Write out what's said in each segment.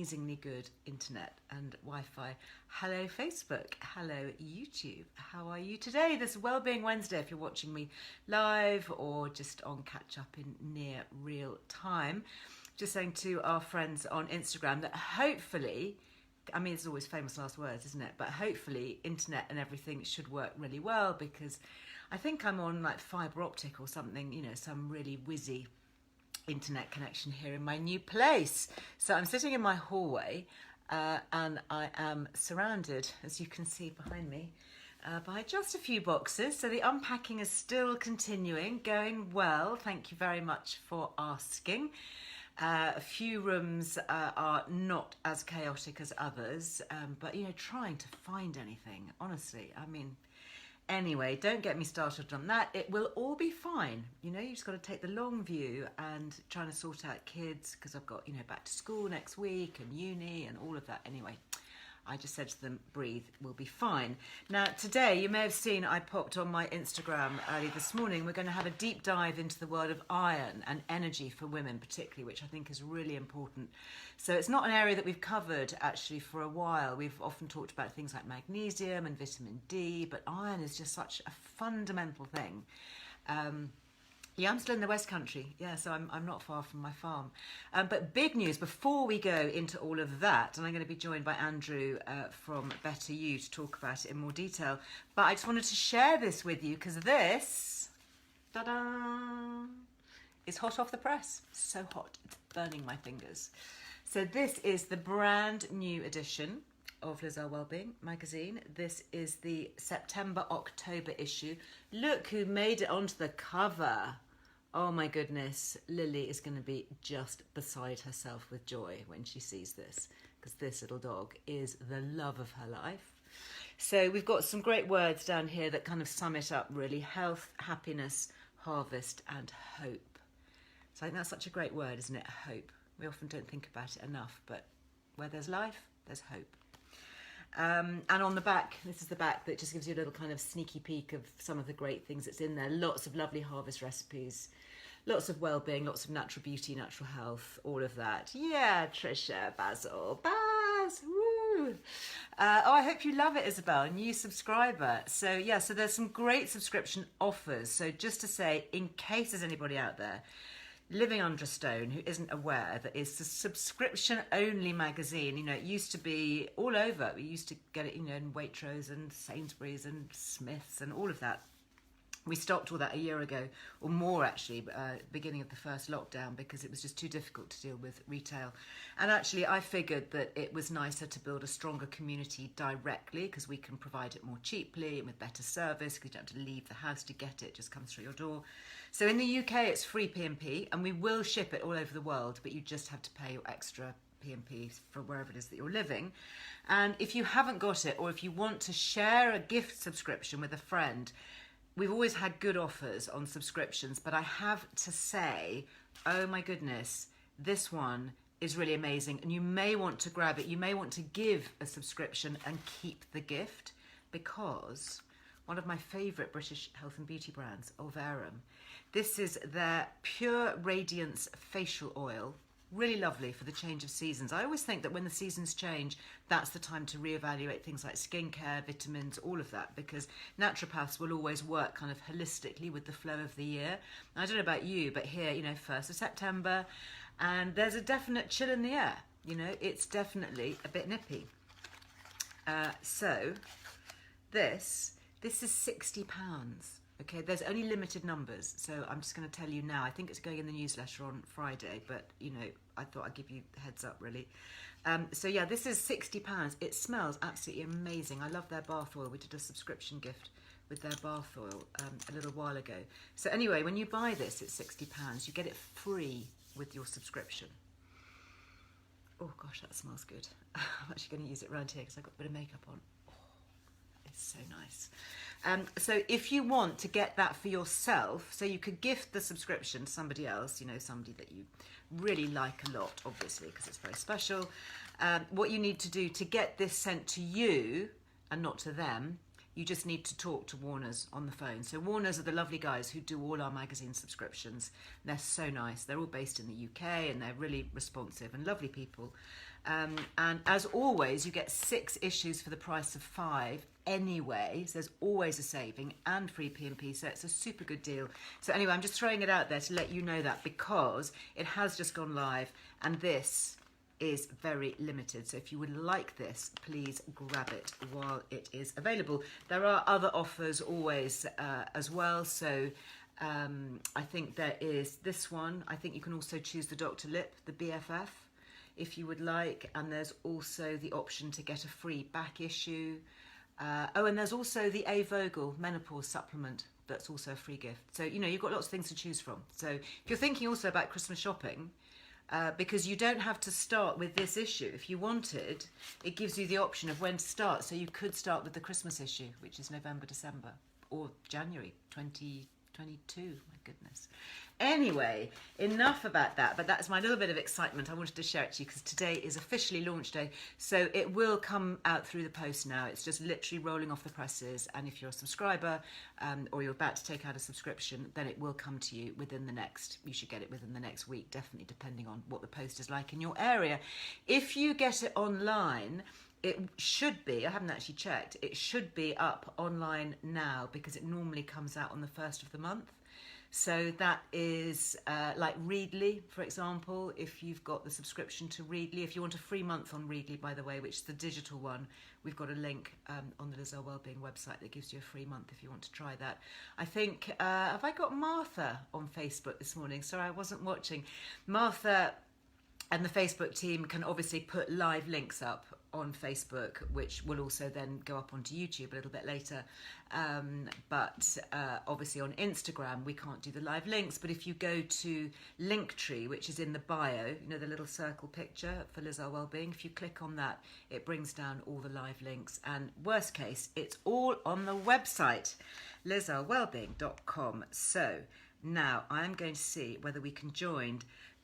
amazingly good internet and Wi-Fi. Hello Facebook, hello YouTube. How are you today? This Wellbeing Wednesday if you're watching me live or just on catch up in near real time. Just saying to our friends on Instagram that hopefully, I mean it's always famous last words, isn't it? But hopefully internet and everything should work really well, because I think I'm on like fibre optic or something, you know, some really whizzy internet connection here in my new place. So I'm sitting in my hallway and I am surrounded, as you can see behind me, by just a few boxes. So the unpacking is still continuing, going well. Thank you very much for asking. A few rooms are not as chaotic as others, but you know, trying to find anything, honestly, I mean, anyway, don't get me started on that. It will all be fine. You know, you just got to take the long view and trying to sort out kids, because I've got, you know, back to school next week and uni and all of that. Anyway, I just said to them, breathe, we'll be fine. Now, today, you may have seen I popped on my Instagram early this morning. We're going to have a deep dive into the world of iron and energy for women particularly, which I think is really important. So it's not an area that we've covered actually for a while. We've often talked about things like magnesium and vitamin D, but iron is just such a fundamental thing. Yeah, I'm still in the West Country. Yeah, so I'm not far from my farm. But big news before we go into all of that, and I'm going to be joined by Andrew from BetterYou to talk about it in more detail. But I just wanted to share this with you because this, ta-da, is hot off the press. So hot, it's burning my fingers. So this is the brand new edition of Earle Wellbeing magazine. This is the September-October issue. Look who made it onto the cover. Oh my goodness, Lily is going to be just beside herself with joy when she sees this, because this little dog is the love of her life. So we've got some great words down here that kind of sum it up really: health, happiness, harvest and hope. So I think that's such a great word, isn't it? Hope. We often don't think about it enough, but where there's life, there's hope. And on the back, this is the back that just gives you a little kind of sneaky peek of some of the great things that's in there. Lots of lovely harvest recipes, lots of well-being, lots of natural beauty, natural health, all of that. Yeah, Trisha, Basil, Baz, woo! Oh, I hope you love it, Isabel, new subscriber. So yeah, so there's some great subscription offers. So just to say, in case there's anybody out there living under a stone who isn't aware that it's a subscription only magazine. You know, it used to be all over. We used to get it, you know, in Waitrose and Sainsbury's and Smith's and all of that. We stopped all that a year ago, or more actually, beginning of the first lockdown, because it was just too difficult to deal with retail. And actually I figured that it was nicer to build a stronger community directly, because we can provide it more cheaply and with better service, because you don't have to leave the house to get it, it just comes through your door. So in the UK it's free P&P, and we will ship it all over the world, but you just have to pay your extra P&P for wherever it is that you're living. And if you haven't got it, or if you want to share a gift subscription with a friend, we've always had good offers on subscriptions, but I have to say, oh my goodness, this one is really amazing. And you may want to grab it. You may want to give a subscription and keep the gift, because one of my favourite British health and beauty brands, Olverum, this is their Pure Radiance facial oil. Really lovely for the change of seasons. I always think that when the seasons change, that's the time to reevaluate things like skincare, vitamins, all of that, because naturopaths will always work kind of holistically with the flow of the year. I don't know about you, but here, you know, 1st of September, and there's a definite chill in the air. You know, it's definitely a bit nippy. So this is £60. Okay, there's only limited numbers, so I'm just going to tell you now. I think it's going in the newsletter on Friday, but, you know, I thought I'd give you a heads up, really. So, yeah, this is £60. It smells absolutely amazing. I love their bath oil. We did a subscription gift with their bath oil a little while ago. So, anyway, when you buy this, it's £60. You get it free with your subscription. Oh, gosh, that smells good. I'm actually going to use it around here because I've got a bit of makeup on. It's so nice. So if you want to get that for yourself, so you could gift the subscription to somebody else, you know, somebody that you really like a lot, obviously, because it's very special. What you need to do to get this sent to you and not to them, you just need to talk to Warner's on the phone. So Warner's are the lovely guys who do all our magazine subscriptions. They're so nice. They're all based in the UK and they're really responsive and lovely people. And as always, you get 6 issues for the price of 5 anyway. So there's always a saving and free P&P. So it's a super good deal. So anyway, I'm just throwing it out there to let you know that, because it has just gone live and this is very limited. So if you would like this, please grab it while it is available. There are other offers always as well. So I think there is this one. I think you can also choose the Dr. Lip, the BFF, if you would like. And there's also the option to get a free back issue. And there's also the A. Vogel menopause supplement. That's also a free gift. So, you know, you've got lots of things to choose from. So if you're thinking also about Christmas shopping, because you don't have to start with this issue. If you wanted, it gives you the option of when to start. So you could start with the Christmas issue, which is November, December, or January 2022. My goodness. Anyway, enough about that, but that's my little bit of excitement. I wanted to share it to you because today is officially launch day. So it will come out through the post now. It's just literally rolling off the presses. And if you're a subscriber or you're about to take out a subscription, then it will come to you you should get it within the next week, definitely, depending on what the post is like in your area. If you get it online, it should be, I haven't actually checked, it should be up online now because it normally comes out on the 1st of the month. So that is like Readly, for example, if you've got the subscription to Readly. If you want a free month on Readly, by the way, which is the digital one, we've got a link on the Earle Wellbeing website that gives you a free month if you want to try that. I think, have I got Martha on Facebook this morning? Sorry, I wasn't watching. Martha and the Facebook team can obviously put live links up on Facebook, which will also then go up onto YouTube a little bit later. But obviously on Instagram, we can't do the live links. But if you go to Linktree, which is in the bio, you know, the little circle picture for Earle Wellbeing, if you click on that, it brings down all the live links. And worst case, it's all on the website, lizelwellbeing.com. So now I'm going to see whether we can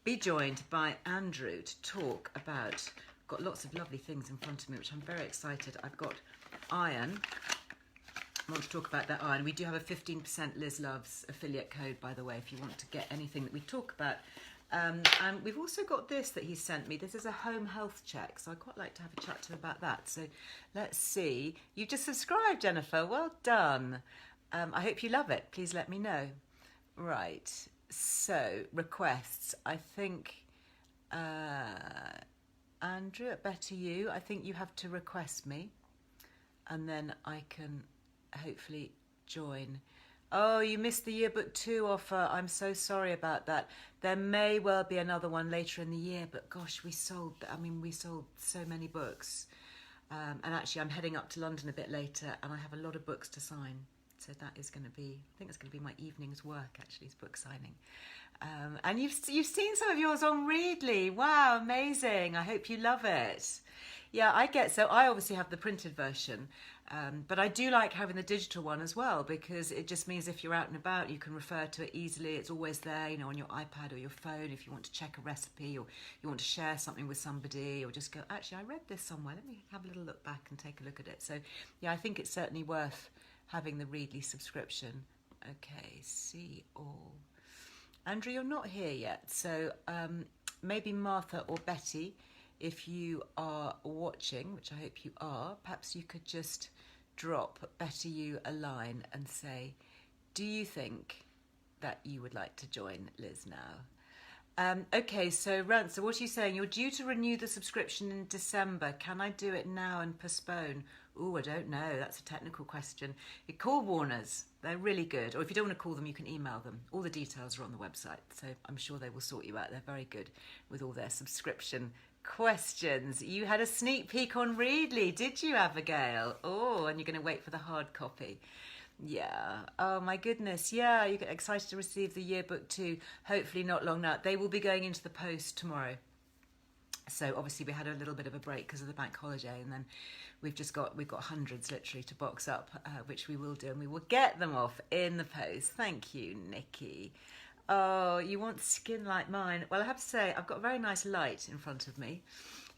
be joined by Andrew to talk about, got lots of lovely things in front of me, which I'm very excited. I've got iron. I want to talk about that iron. We do have a 15% Liz Loves affiliate code, by the way, if you want to get anything that we talk about. And we've also got this that he sent me. This is a home health check, so I'd quite like to have a chat to him about that. So let's see. You just subscribed, Jennifer. Well done. I hope you love it. Please let me know. Right. So, requests. I think, Andrew, at BetterYou, I think you have to request me and then I can hopefully join. Oh, you missed the Yearbook 2 offer. I'm so sorry about that. There may well be another one later in the year, but gosh, we sold so many books. And actually, I'm heading up to London a bit later and I have a lot of books to sign. So that is going to be, I think it's going to be my evening's work, actually, is book signing. And you've seen some of yours on Readly. Wow, amazing. I hope you love it. Yeah, I obviously have the printed version, but I do like having the digital one as well, because it just means if you're out and about, you can refer to it easily. It's always there, you know, on your iPad or your phone if you want to check a recipe or you want to share something with somebody or just go, actually, I read this somewhere. Let me have a little look back and take a look at it. So, yeah, I think it's certainly worth having the Readly subscription. Okay, see all. Andrew, you're not here yet, so maybe Martha or Betty, if you are watching, which I hope you are, perhaps you could just drop BetterYou a line and say, do you think that you would like to join Liz now? Okay, so Rancer, what are you saying? You're due to renew the subscription in December. Can I do it now and postpone? Oh, I don't know. That's a technical question. You call Warners. They're really good. Or if you don't want to call them, you can email them. All the details are on the website, so I'm sure they will sort you out. They're very good with all their subscription questions. You had a sneak peek on Readly, did you, Abigail? Oh, and you're going to wait for the hard copy. Yeah. Oh, my goodness. Yeah, you get excited to receive the Yearbook too. Hopefully not long now. They will be going into the post tomorrow. So obviously we had a little bit of a break because of the bank holiday, and then we've got hundreds literally to box up, which we will do, and we will get them off in the post. Thank you, Nikki. Oh, you want skin like mine? Well, I have to say I've got a very nice light in front of me,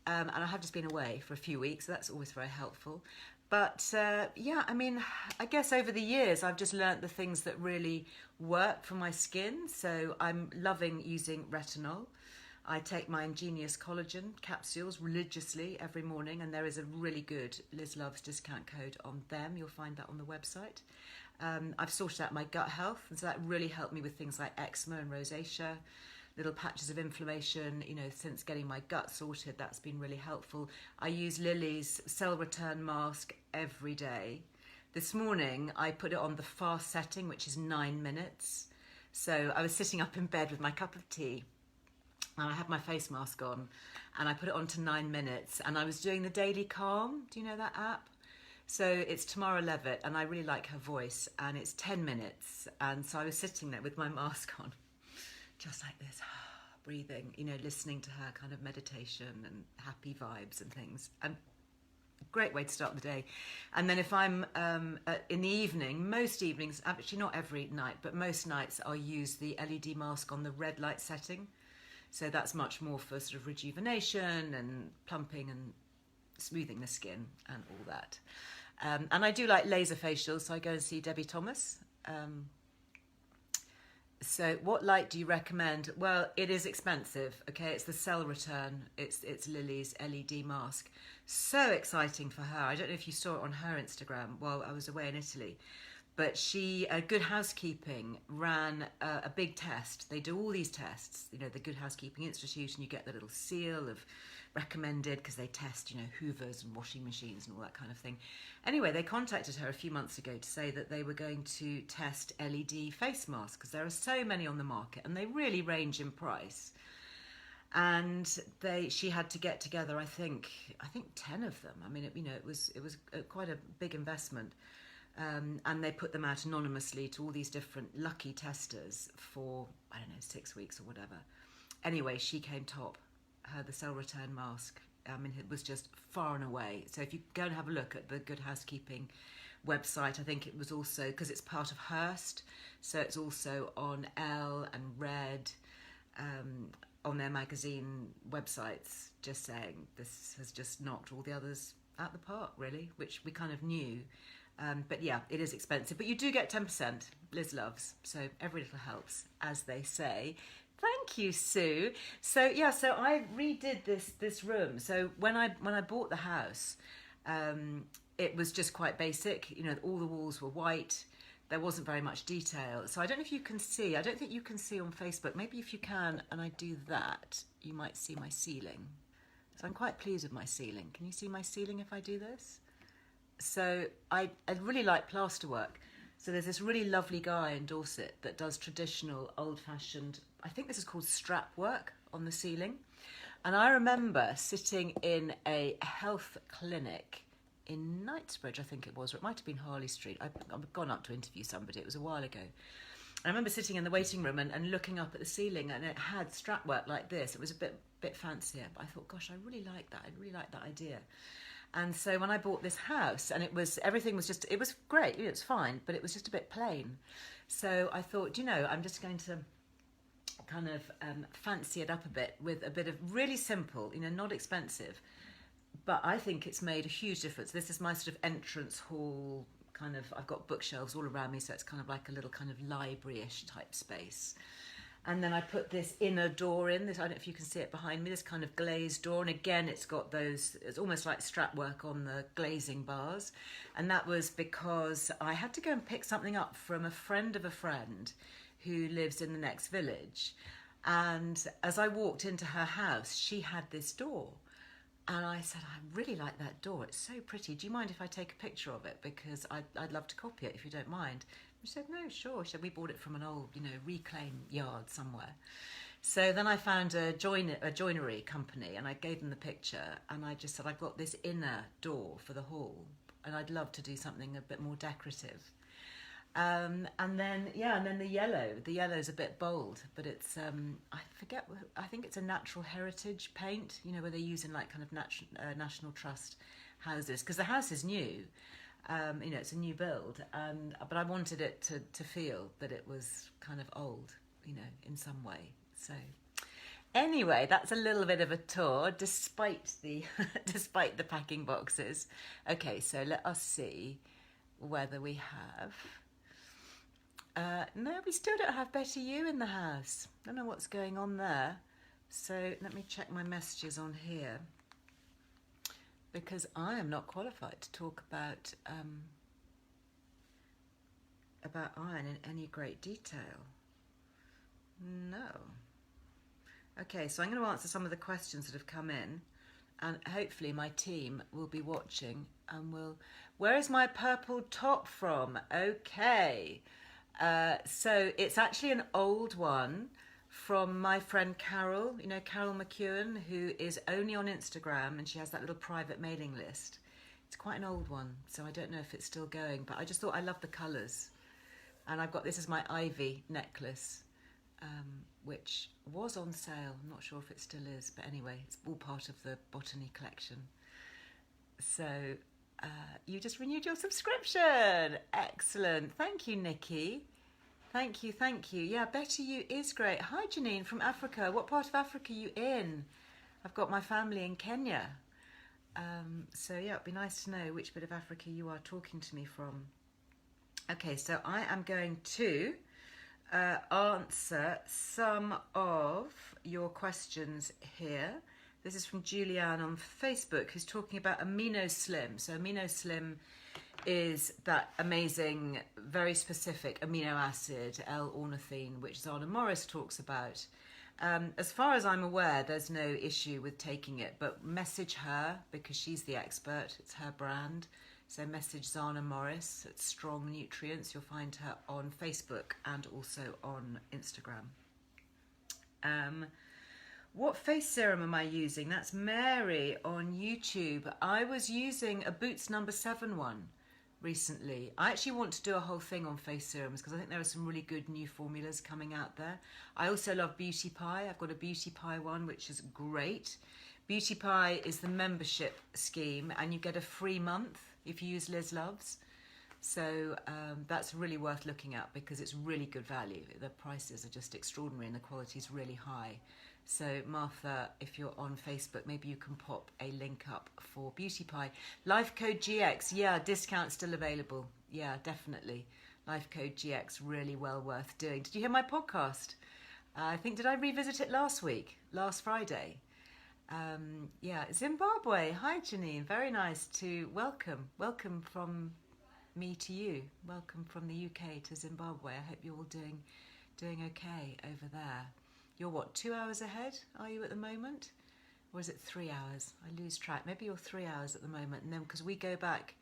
and I have just been away for a few weeks, so that's always very helpful. But yeah, I mean, I guess over the years I've just learnt the things that really work for my skin. So I'm loving using retinol. I take my Ingenious collagen capsules religiously every morning, and there is a really good Liz Loves discount code on them. You'll find that on the website. I've sorted out my gut health, and so that really helped me with things like eczema and rosacea, little patches of inflammation. You know, since getting my gut sorted, that's been really helpful. I use Lily's cell return mask every day. This morning, I put it on the fast setting, which is 9 minutes. So I was sitting up in bed with my cup of tea, and I had my face mask on, and I put it on to 9 minutes, and I was doing the Daily Calm. Do you know that app? So it's Tamara Levitt, and I really like her voice, and it's 10 minutes. And so I was sitting there with my mask on, just like this, breathing, you know, listening to her kind of meditation and happy vibes and things. And great way to start the day. And then if I'm in the evening, most evenings, actually not every night, but most nights, I'll use the LED mask on the red light setting. So that's much more for sort of rejuvenation and plumping and smoothing the skin and all that. And I do like laser facials, so I go and see Debbie Thomas. So what light do you recommend? Well, it is expensive, okay? It's the Cell Return. It's Lily's LED mask. So exciting for her. I don't know if you saw it on her Instagram while I was away in Italy. But she, Good Housekeeping, ran a big test. They do all these tests, you know, the Good Housekeeping Institute, and you get the little seal of recommended, because they test, you know, hoovers and washing machines and all that kind of thing. Anyway, they contacted her a few months ago to say that they were going to test LED face masks, because there are so many on the market, and they really range in price. And she had to get together, I think 10 of them. I mean, it was quite a big investment. And they put them out anonymously to all these different lucky testers for, I don't know, 6 weeks or whatever. Anyway, she came top. The Cell Return mask. I mean, it was just far and away. So if you go and have a look at the Good Housekeeping website, I think it was also, because it's part of Hearst, so it's also on Elle and Red, on their magazine websites, just saying this has just knocked all the others out the park, really, which we kind of knew. But yeah, it is expensive. But you do get 10%, Liz Loves. So every little helps, as they say. Thank you, Sue. So yeah, so I redid this room. So when I bought the house, it was just quite basic. You know, all the walls were white. There wasn't very much detail. So I don't know if you can see. I don't think you can see on Facebook. Maybe if you can, and I do that, you might see my ceiling. So I'm quite pleased with my ceiling. Can you see my ceiling if I do this? So I really like plasterwork. So there's this really lovely guy in Dorset that does traditional old-fashioned, I think this is called strap work on the ceiling. And I remember sitting in a health clinic in Knightsbridge, I think it was, or it might have been Harley Street. I've gone up to interview somebody, it was a while ago. I remember sitting in the waiting room and looking up at the ceiling, and it had strap work like this. It was a bit fancier, but I thought, gosh, I really like that. I really like that idea. And so when I bought this house, and everything was just, it was great, it's fine, but it was just a bit plain. So I thought, you know, I'm just going to kind of fancy it up a bit with a bit of really simple, you know, not expensive, but I think it's made a huge difference. This is my sort of entrance hall kind of, I've got bookshelves all around me, so it's kind of like a little kind of library-ish type space. And then I put this inner door in, this, I don't know if you can see it behind me, this kind of glazed door. And again, it's got those, it's almost like strap work on the glazing bars. And that was because I had to go and pick something up from a friend of a friend who lives in the next village. And as I walked into her house, she had this door. And I said, I really like that door. It's so pretty. Do you mind if I take a picture of it? Because I'd love to copy it if you don't mind. She said, no, sure. She said, we bought it from an old, you know, reclaim yard somewhere. So then I found a joinery company, and I gave them the picture, and I just said, I've got this inner door for the hall, and I'd love to do something a bit more decorative. And then the yellow's a bit bold, but it's, I think it's a natural heritage paint, you know, where they're using like kind of National Trust houses, because the house is new. You know, it's a new build, but I wanted it to feel that it was kind of old, you know, in some way. So anyway, that's a little bit of a tour, despite the packing boxes. Okay, so let us see whether we have. No, we still don't have BetterYou in the house. I don't know what's going on there. So let me check my messages on here, because I am not qualified to talk about iron in any great detail. No. Okay, so I'm going to answer some of the questions that have come in, and hopefully my team will be watching and will... Where is my purple top from? Okay. So it's actually an old one from my friend Carol, you know, Carol McEwen, who is only on Instagram, and she has that little private mailing list. It's quite an old one, so I don't know if it's still going, but I just thought I love the colours. And I've got, this is my ivy necklace, which was on sale. I'm not sure if it still is, but anyway, it's all part of the botany collection. So you just renewed your subscription. Excellent. Thank you, Nikki. Thank you, thank you. Yeah, BetterYou is great. Hi, Janine from Africa. What part of Africa are you in? I've got my family in Kenya. So yeah, it'd be nice to know which bit of Africa you are talking to me from. Okay, so I am going to answer some of your questions here. This is from Julianne on Facebook, who's talking about Amino Slim. So Amino Slim is that amazing, very specific amino acid, L-ornithine, which Zana Morris talks about. As far as I'm aware, there's no issue with taking it, but message her because she's the expert. It's her brand. So message Zana Morris at Strong Nutrients. You'll find her on Facebook and also on Instagram. What face serum am I using? That's Mary on YouTube. I was using a Boots No. 7 one recently. I actually want to do a whole thing on face serums because I think there are some really good new formulas coming out there. I also love Beauty Pie. I've got a Beauty Pie one, which is great. Beauty Pie is the membership scheme, and you get a free month if you use Liz Loves. So that's really worth looking at because it's really good value. The prices are just extraordinary and the quality is really high. So Martha, if you're on Facebook, maybe you can pop a link up for Beauty Pie. Life Code GX, yeah, discount still available. Yeah, definitely. Life Code GX, really well worth doing. Did you hear my podcast? Did I revisit it last Friday? Yeah, Zimbabwe. Hi, Janine. Very nice to welcome. Welcome from me to you. Welcome from the UK to Zimbabwe. I hope you're all doing okay over there. You're what, 2 hours ahead, are you at the moment? Or is it 3 hours? I lose track. Maybe you're 3 hours at the moment. And then because we go back,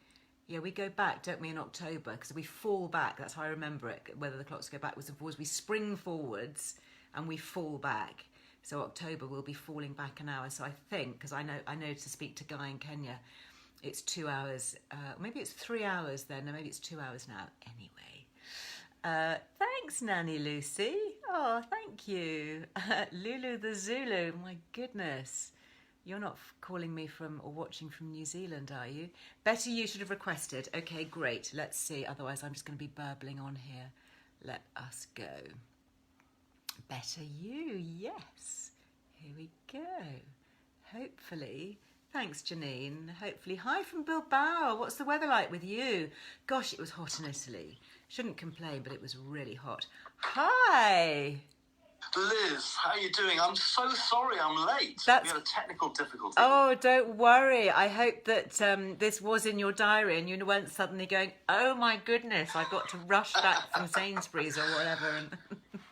don't we, in October? Because we fall back. That's how I remember it, whether the clocks go backwards and forwards. We spring forwards and we fall back. So October we'll be falling back an hour. So I think, because I know to speak to Guy in Kenya, it's 2 hours. Maybe it's 3 hours then. No, maybe it's 2 hours now. Anyway. Thanks, Nanny Lucy. Oh, thank you. Lulu the Zulu. My goodness. You're not calling me from or watching from New Zealand, are you? BetterYou should have requested. Okay, great. Let's see. Otherwise, I'm just going to be burbling on here. Let us go. BetterYou, yes. Here we go. Hopefully. Thanks, Janine. Hopefully. Hi from Bilbao. What's the weather like with you? Gosh, it was hot in Italy. Shouldn't complain, but it was really hot. Hi. Liz, how are you doing? I'm so sorry I'm late. We had a technical difficulty. Oh, don't worry. I hope that this was in your diary and you weren't suddenly going, oh my goodness, I've got to rush back from Sainsbury's or whatever.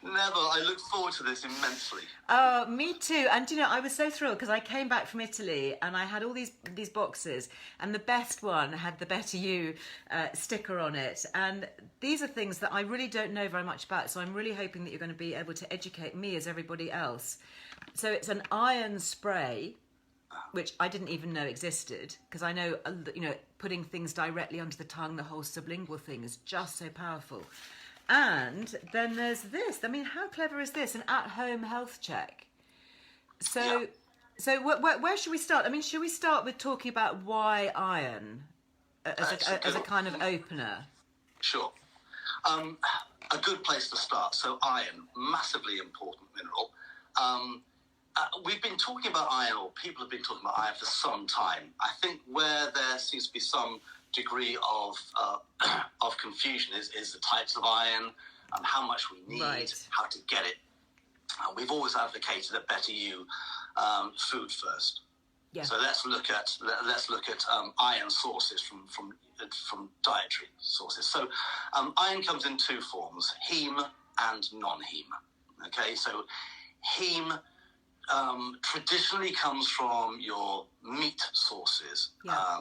Never. I look forward to this immensely. Oh, me too. And you know, I was so thrilled because I came back from Italy and I had all these boxes, and the best one had the BetterYou sticker on it. And these are things that I really don't know very much about, so I'm really hoping that you're going to be able to educate me as everybody else. So it's an iron spray, which I didn't even know existed, because I know, putting things directly under the tongue, the whole sublingual thing is just so powerful. And then there's this. I mean, how clever is this? An at-home health check. So where should we start? I mean, should we start with talking about why iron as a kind of opener? Sure. A good place to start. So iron, massively important mineral. We've been talking about iron, or people have been talking about iron for some time. I think where there seems to be some degree of confusion is the types of iron, how much we need, right, how to get it. we've always advocated a BetterYou food first. Yeah. So let's look at iron sources from dietary sources. So iron comes in two forms: heme and non-heme. Okay, so heme traditionally comes from your meat sources. Yeah.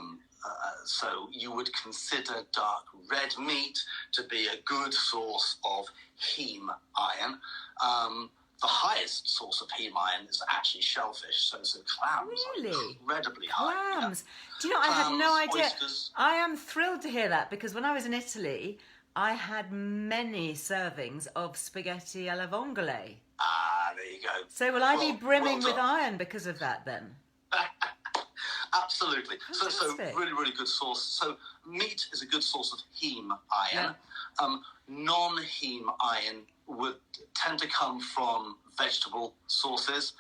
So you would consider dark red meat to be a good source of heme iron. The highest source of heme iron is actually shellfish, so clams. Really? Are incredibly high. Clams. Yeah. Do you know, I had no idea. Oysters. I am thrilled to hear that, because when I was in Italy, I had many servings of spaghetti alla vongole. Ah, there you go. So will I be brimming with done. iron because of that then? Absolutely. So Fantastic. really, really good source. So meat is a good source of heme iron. Yeah. Non-heme iron would tend to come from vegetable sources.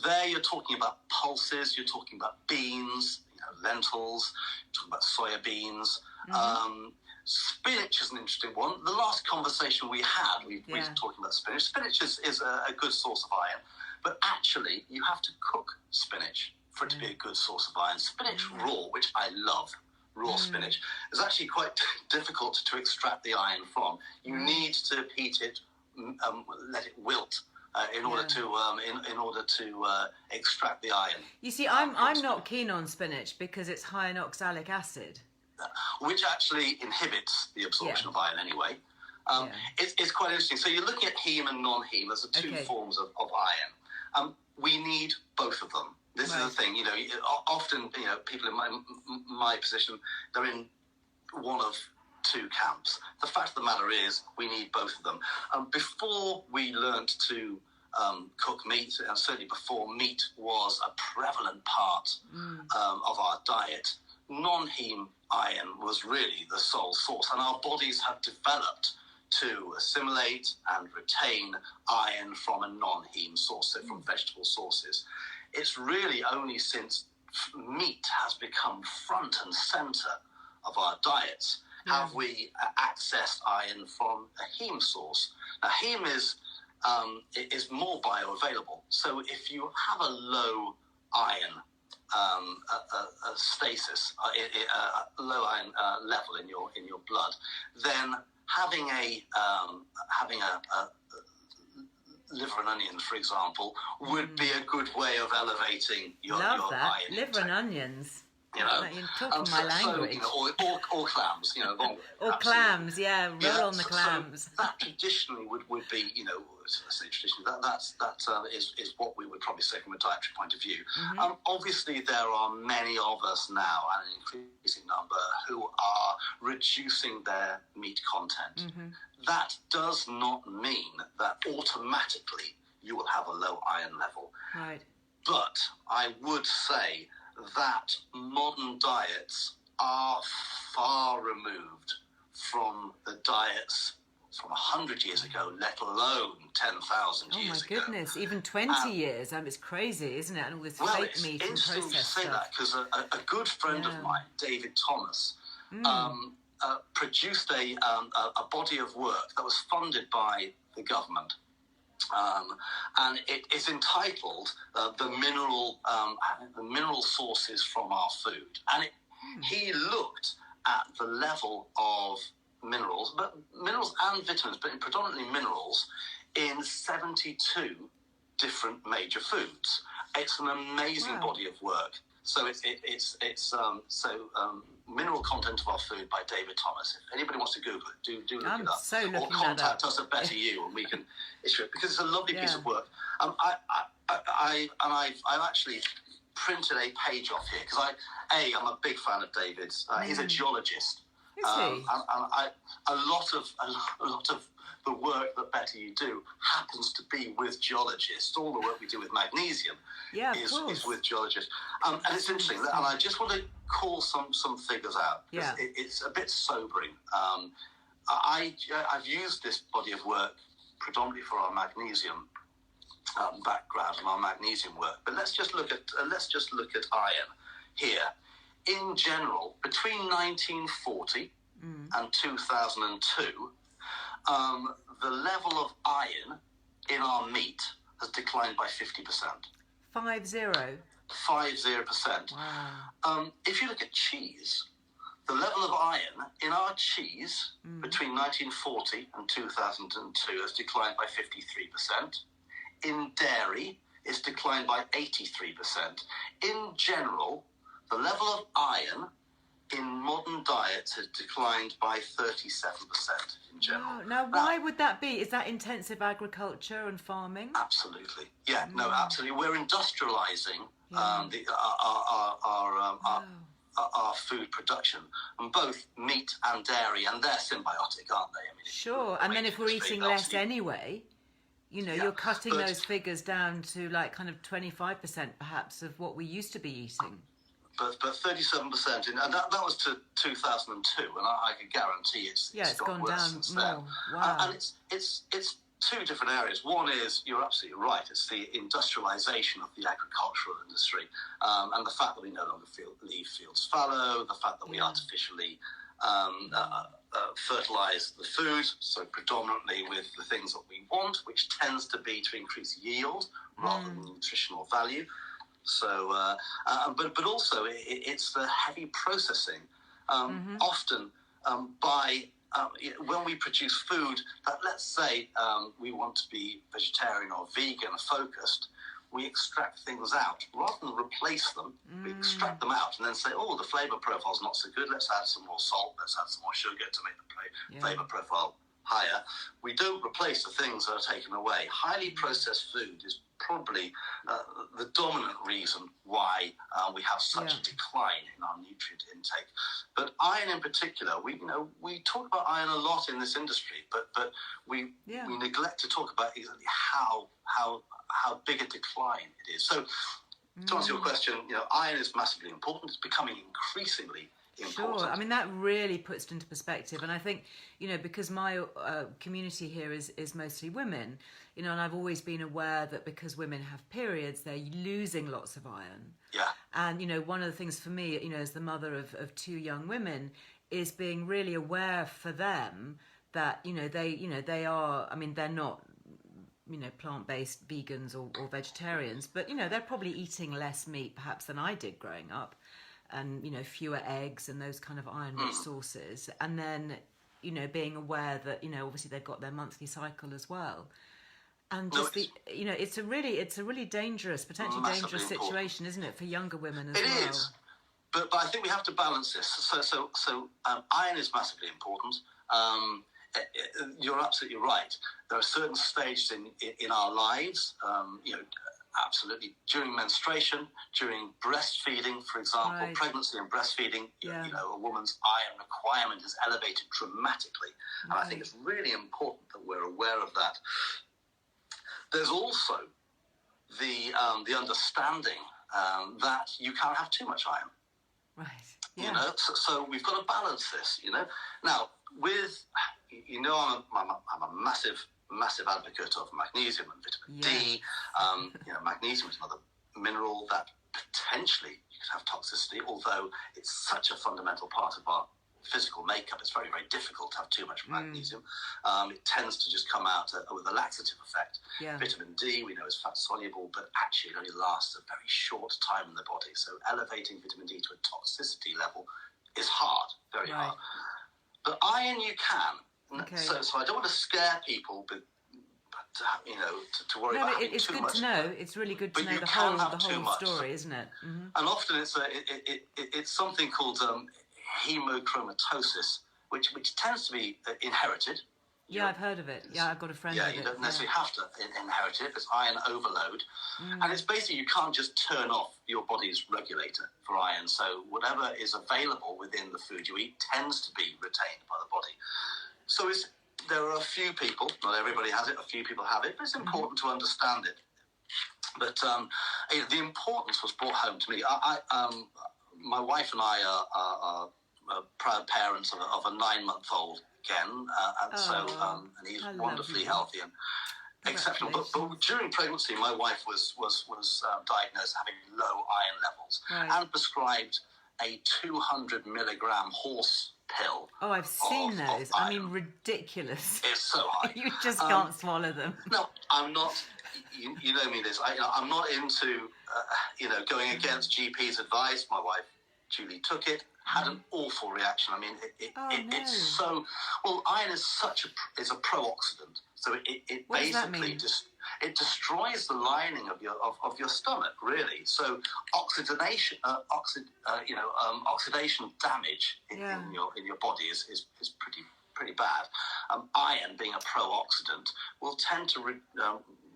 There you're talking about pulses, you're talking about beans, lentils, you're talking about soya beans. Mm-hmm. Spinach is an interesting one. The last conversation we had, we were talking about spinach. Spinach is a good source of iron, but actually you have to cook spinach for it to be a good source of iron. Spinach raw, which I love, raw spinach, is actually quite difficult to extract the iron from. You need to heat it, let it wilt. In order to extract the iron. You see, I'm not keen on spinach because it's high in oxalic acid, which actually inhibits the absorption of iron anyway. It's quite interesting. So you're looking at heme and non-heme as the two forms of iron. We need both of them. This is the thing. Often people in my position, they're in one of two camps. The fact of the matter is we need both of them. Before we learnt to cook meat, and certainly before meat was a prevalent part of our diet, non-heme iron was really the sole source, and our bodies have developed to assimilate and retain iron from a non-heme source, so from vegetable sources. It's really only since meat has become front and centre of our diets have we accessed iron from a heme source. Now, heme is more bioavailable. So if you have a low iron stasis, low iron level in your blood, then having a liver and onions, for example, would be a good way of elevating your Love your that. iron Liver intake. and onions. You're talking my language. Or clams, or clams, roll on the clams. So that traditionally would be, I say traditionally, that is what we would probably say from a dietary point of view. Mm-hmm. Obviously, there are many of us now, and an increasing number, who are reducing their meat content. Mm-hmm. That does not mean that automatically you will have a low iron level. Right. But I would say that modern diets are far removed from the diets from 100 years ago, let alone 10,000 years ago. Oh my goodness, even 20 years. It's crazy, isn't it? And all this fake meat and processed interesting you say that, because a good friend of mine, David Thomas, produced a body of work that was funded by the government. And it is entitled the mineral sources from our food, and he looked at the level of minerals and vitamins, but predominantly minerals, in 72 different major foods. It's an amazing body of work. So it's mineral content of our food by David Thomas. If anybody wants to Google it, do look it up. So or contact us at BetterYou and we can issue it, because it's a lovely piece of work. I've actually printed a page off here because I'm a big fan of David's. He's a geologist. Is he? And a lot of the work that BetterYou do happens to be with geologists. All the work we do with magnesium is with geologists. And it's interesting, and I just want to call some figures out, because it's a bit sobering. I've used this body of work predominantly for our magnesium background and our magnesium work. But let's just look at iron here. In general, between 1940 and 2002, the level of iron in our meat has declined by 50%. 50%. 50%. Wow. If you look at cheese, the level of iron in our cheese between 1940 and 2002 has declined by 53%. In dairy, it's declined by 83%. In general, the level of iron in modern diets has declined by 37% in general. Wow. Now, why would that be? Is that intensive agriculture and farming? Absolutely. Yeah, no, absolutely. We're industrializing our food production, and both meat and dairy, and they're symbiotic, aren't they? I mean, sure. And then if we're eating less anyway, you're cutting those figures down to like kind of 25% perhaps of what we used to be eating. But 37%, and that was to 2002, and I can guarantee it's gone worse down since more. then. Wow. And it's two different areas. One is, you're absolutely right, it's the industrialization of the agricultural industry, and the fact that we no longer leave fields fallow, the fact that we artificially fertilize the food, so predominantly with the things that we want, which tends to be to increase yield rather than nutritional value. So, but also it's the heavy processing. Often when we produce food that, let's say, we want to be vegetarian or vegan focused, we extract things out rather than replace them. We extract them out and then say, oh, the flavor profile's not so good. Let's add some more salt. Let's add some more sugar to make the flavor profile higher. We don't replace the things that are taken away. Highly processed food is probably the dominant reason why we have such a decline in our nutrient intake. But iron in particular, we talk about iron a lot in this industry, but we neglect to talk about exactly how big a decline it is. So to answer your question, iron is massively important. It's becoming increasingly important. Sure. I mean, that really puts it into perspective. And I think, because my community here is mostly women, and I've always been aware that because women have periods, they're losing lots of iron. Yeah. And, one of the things for me, as the mother of two young women, is being really aware for them that, they are, I mean, they're not, plant-based vegans or vegetarians, but, they're probably eating less meat perhaps than I did growing up. And, fewer eggs and those kind of iron-rich sources. And then, being aware that, obviously they've got their monthly cycle as well. And just it's a really dangerous, potentially dangerous situation, isn't it, for younger women as well? It is. But I think we have to balance this. So iron is massively important. You're absolutely right. There are certain stages in our lives, absolutely. During menstruation, during breastfeeding, for example, pregnancy and breastfeeding, a woman's iron requirement is elevated dramatically. And I think it's really important that we're aware of that. There's also the understanding that you can't have too much iron. Right. Yeah. So we've got to balance this, Now, I'm a massive advocate of magnesium and vitamin D. Magnesium is another mineral that potentially could have toxicity, although it's such a fundamental part of our physical makeup. It's very, very difficult to have too much magnesium. It tends to just come out with a laxative effect. Yeah. Vitamin D, we know, is fat soluble, but actually it only lasts a very short time in the body. So elevating vitamin D to a toxicity level is hard, very hard. But iron you can. Okay. So I don't want to scare people, but to worry about having too much. It's good to know. It's really good to know the whole story, isn't it? Mm-hmm. And often it's something called hemochromatosis, which tends to be inherited. Yeah, I've heard of it. Yeah, I've got a friend with it. You don't necessarily have to inherit it. It's iron overload. And it's basically you can't just turn off your body's regulator for iron. So whatever is available within the food you eat tends to be retained by the body. So there are a few people, not everybody has it, a few people have it, but it's important to understand it. But the importance was brought home to me. My wife and I are proud parents of a 9-month-old Ken, and he's wonderfully healthy and exceptional. But during pregnancy, my wife was diagnosed having low iron levels and prescribed a 200 milligram horse pill. Oh, I've seen those. Of I mean, ridiculous. It's so high. You just can't swallow them. No, I'm not. You know me, Liz. I'm not into, going against GP's advice. My wife, Julie, took it. Had an awful reaction. I mean, it's so well. Iron is is a pro-oxidant, so it basically it destroys the lining of your stomach, really. So oxidation damage in your body is pretty bad. Iron, being a pro-oxidant, will tend to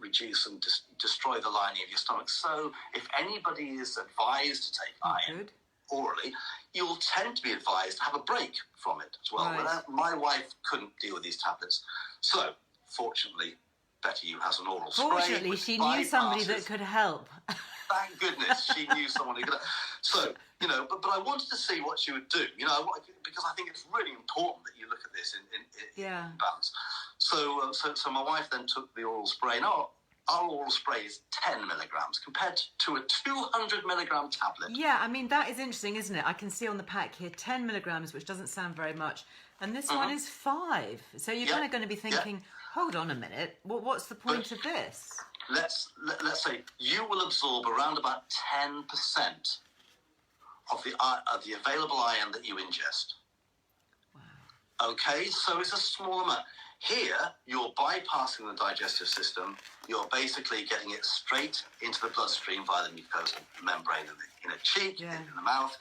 reduce and destroy the lining of your stomach. So if anybody is advised to take iron orally, you'll tend to be advised to have a break from it as well. Right. My wife couldn't deal with these tablets, so fortunately, BetterYou has an oral spray. Fortunately, she knew somebody that could help. Thank goodness she knew someone who could. So, but I wanted to see what she would do, because I think it's really important that you look at this in balance. So my wife then took the oral spray. Now, our oral spray is 10 milligrams compared to a 200 milligram tablet. Yeah, I mean, that is interesting, isn't it? I can see on the pack here 10 milligrams, which doesn't sound very much. And this one is 5. So you're kind of going to be thinking, hold on a minute, what's the point of this? Let's say you will absorb around about 10% of the available iron that you ingest. Wow. Okay, so it's a small amount. Here, you're bypassing the digestive system. You're basically getting it straight into the bloodstream via the mucosal membrane in the cheek, in the mouth.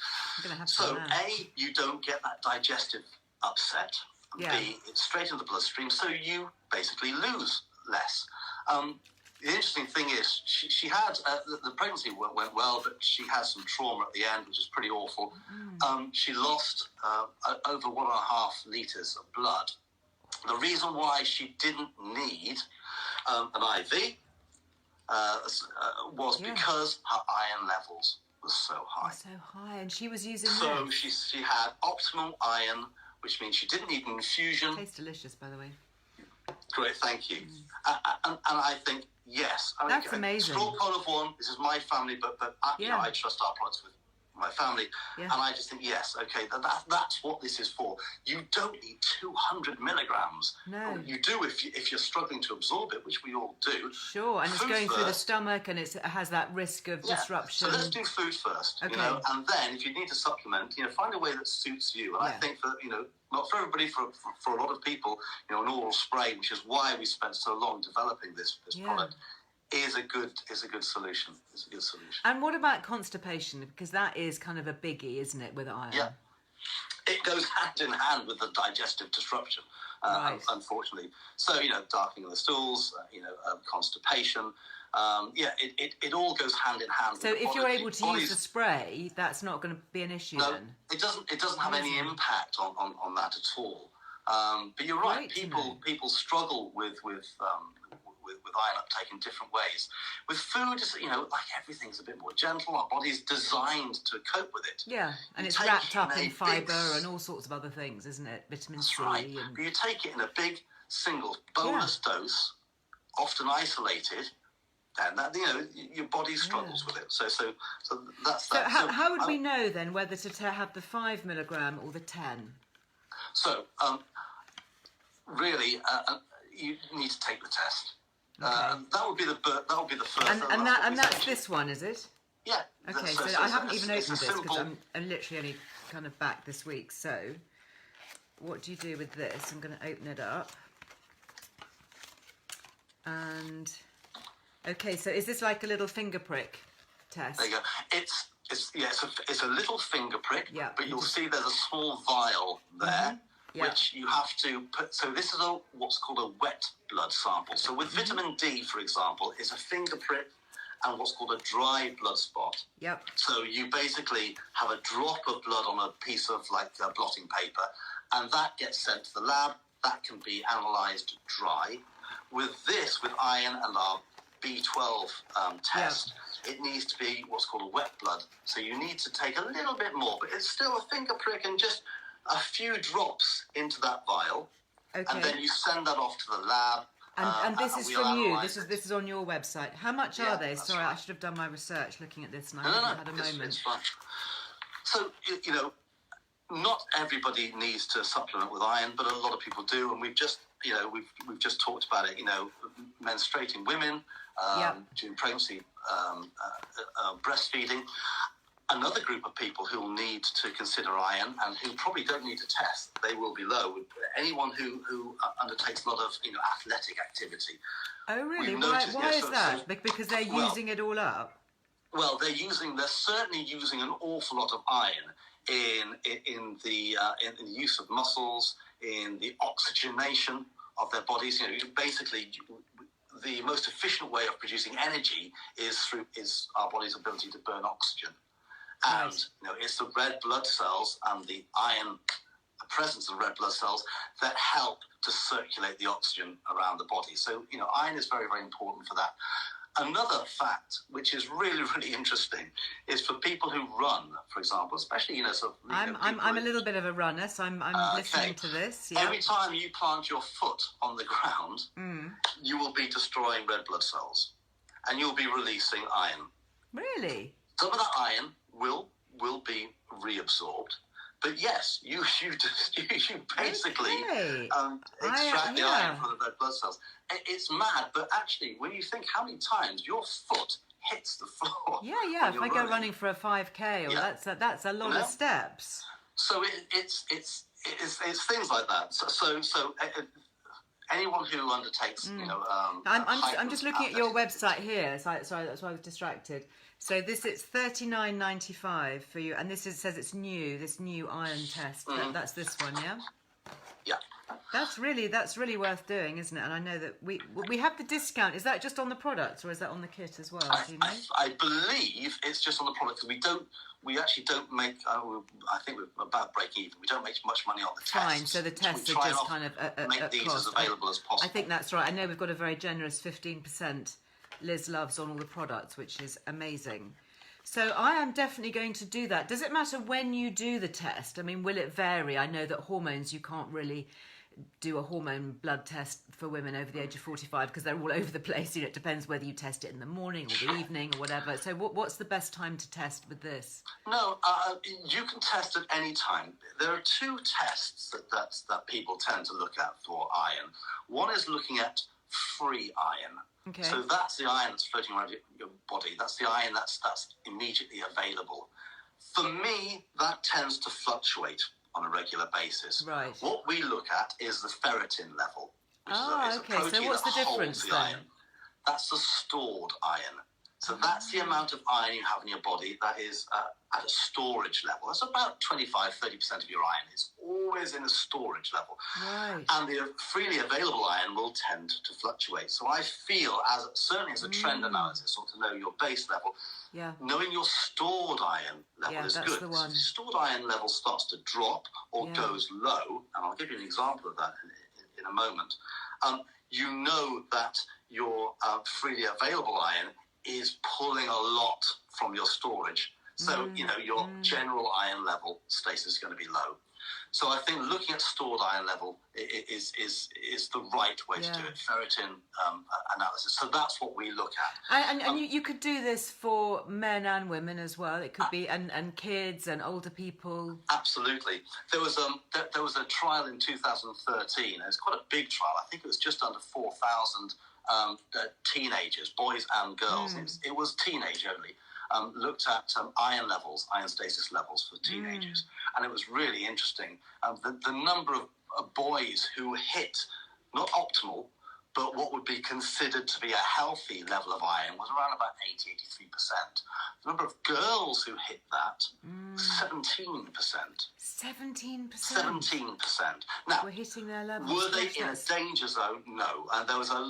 So, A, you don't get that digestive upset. Yeah. B, it's straight into the bloodstream, so you basically lose less. The interesting thing is, she had the pregnancy went well, but she had some trauma at the end, which is pretty awful. She lost over 1.5 litres of blood. The reason why she didn't need an IV was because her iron levels were so high. So high, and she was using So she had optimal iron, which means she didn't need an infusion. Tastes delicious, by the way. Great, thank you. And I think, yes. That's amazing. Straw poll of one, this is my family, but I trust our products with my family. Yeah. And I just think, yes, okay, that's what this is for. You don't need 200 milligrams. No. You do if you're struggling to absorb it, which we all do. Sure, and it's going through the stomach, and it has that risk of disruption. So let's do food first, and then if you need to supplement, find a way that suits you. And I think that, not for everybody, for a lot of people, an oral spray, which is why we spent so long developing this product, is a good solution. It's a good solution. And what about constipation? Because that is kind of a biggie, isn't it, with iron? Yeah. It goes hand in hand with the digestive disruption, unfortunately. So, darkening of the stools, constipation. It all goes hand in hand. So if you're able to use the spray, that's not going to be an issue then? It doesn't have any impact on that at all. But you're right, people struggle with iron uptake in different ways. With food, like everything's a bit more gentle. Our body's designed to cope with it. Yeah, and it's wrapped up in fibre and all sorts of other things, isn't it? Vitamin C. Right. But you take it in a big single bolus dose, often isolated, and that your body struggles with it. So that's that. So how would we know then whether to have the 5 milligram or the 10? So really, you need to take the test. Okay. That would be the first. And that's this one, is it? Yeah. Okay, so I haven't even opened this because I'm literally only kind of back this week. So, what do you do with this? I'm going to open it up. And okay, so is this like a little finger prick test? There you go. It's a little finger prick. Yeah. But you'll see there's a small vial there. Which you have to put. So this is what's called a wet blood sample. So with vitamin D, for example, is a finger prick and what's called a dry blood spot. Yep. So you basically have a drop of blood on a piece of blotting paper, and that gets sent to the lab. That can be analysed dry. With iron and our B12 test, it needs to be what's called a wet blood. So you need to take a little bit more, but it's still a finger prick and just a few drops into that vial, and then you send that off to the lab. And this is from you. This is on your website. How much are they? Sorry, I should have done my research looking at this, and I haven't had a moment. It's fine. So not everybody needs to supplement with iron, but a lot of people do, and we've just talked about it. Menstruating women, during pregnancy, breastfeeding. Another group of people who will need to consider iron and who probably don't need to test, they will be low. Anyone who undertakes a lot of athletic activity. Oh, really? Why is that? Because they're using it all up? Well, they're certainly using an awful lot of iron in the use of muscles, in the oxygenation of their bodies. Basically, the most efficient way of producing energy is our body's ability to burn oxygen. And it's the red blood cells and the iron, the presence of red blood cells, that help to circulate the oxygen around the body. So iron is very, very important for that. Another fact, which is really, really interesting, is for people who run, for example, especially I'm a little bit of a runner, so I'm listening to this. Yeah. Every time you plant your foot on the ground, you will be destroying red blood cells, and you'll be releasing iron. Really? Some of that iron will be reabsorbed, but yes, you basically extract the iron from the red blood cells. It's mad, but actually, when you think how many times your foot hits the floor, if I go running for a 5K, that's a lot of steps. So it's things like that. So anyone who undertakes, I'm just looking at your website here. Sorry, that's why I was distracted. So it's $39.95 for you, and says it's new. This new iron test. That's this one, yeah. Yeah. That's really worth doing, isn't it? And I know that we have the discount. Is that just on the product, or is that on the kit as well? Do you know? I believe it's just on the product. We actually don't make. I think we're about breaking even. We don't make much money on the test. Fine. So the tests are just kind of make these cost. as available as possible. I think that's right. I know we've got a very generous 15%. Liz loves on all the products, which is amazing. So I am definitely going to do that. Does it matter when you do the test? I mean, will it vary? I know that hormones, you can't really do a hormone blood test for women over the age of 45 because they're all over the place. It depends whether you test it in the morning or the evening or whatever. So what's the best time to test with this? No, you can test at any time. There are two tests that people tend to look at for iron. One is looking at free iron. Okay. So that's the iron that's floating around your body. That's the iron that's immediately available. For me, that tends to fluctuate on a regular basis. Right. What we look at is the ferritin level. Which is a okay. protein So what's the difference then? Iron. That's the stored iron. So that's the amount of iron you have in your body that is at a storage level. That's about 25-30% of your iron. It's always in a storage level. Right. And the freely available iron will tend to fluctuate. So I feel, certainly as a trend analysis, or to know your base level, knowing your stored iron level is good. The one. So if your stored iron level starts to drop or goes low, and I'll give you an example of that in a moment, you know that your freely available iron is pulling a lot from your storage. So, your general iron level status is going to be low. So I think looking at stored iron level is the right way to do it, ferritin analysis. So that's what we look at. And you could do this for men and women as well. It could be, and kids and older people. Absolutely. There was a trial in 2013. It was quite a big trial. I think it was just under 4,000 teenagers, boys and girls. It was teenage only. Looked at iron stasis levels for teenagers, and it was really interesting. The number of boys who hit not optimal, but what would be considered to be a healthy level of iron was around about 80-83%. The number of girls who hit that, 17%. 17%? 17%. Now, we're hitting their levels. Were they in a danger zone? No. And there was a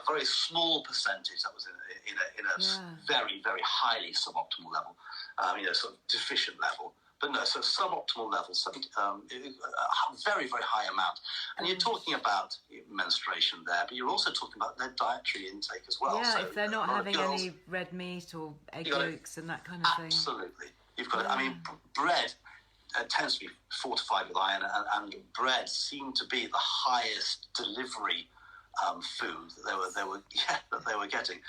very small percentage that was in a very, very highly suboptimal level, sort of deficient level. But no, so suboptimal level, a very, very high amount. And you're talking about menstruation there, but you're also talking about their dietary intake as well. Yeah, so if they're not having any red meat or egg yolks and that kind of thing. Absolutely. You've got it. I mean, bread tends to be fortified with iron, and bread seemed to be the highest delivery food that they were getting.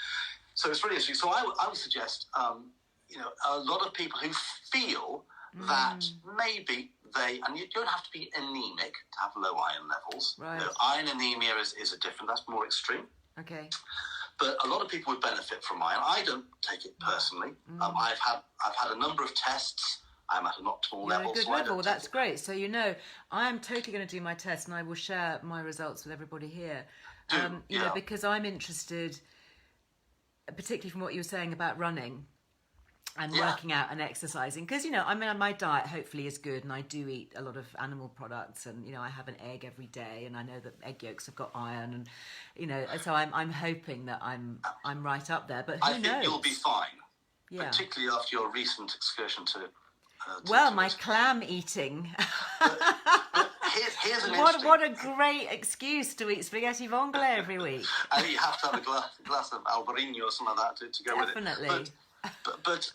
So it's really interesting. So I would suggest, a lot of people who feel that maybe and you don't have to be anemic to have low iron levels. Right. Iron anemia is a different, that's more extreme. Okay. But a lot of people would benefit from iron. I don't take it personally. I've had a number of tests. I'm at an optimal level. A good so level. Well, that's great. So I am totally going to do my test, and I will share my results with everybody here. You know, because I'm interested, particularly from what you were saying about running and working out and exercising. Because, you know, I mean, my diet hopefully is good, and I do eat a lot of animal products, and, you know, I have an egg every day, and I know that egg yolks have got iron, and, you know, so I'm hoping that I'm right up there. But who knows? I think you'll be fine, particularly after your recent excursion to my clam eating. Here's an what a great excuse to eat spaghetti vongole every week. And you have to have a glass of Albarino or something like that to go Definitely. with it. But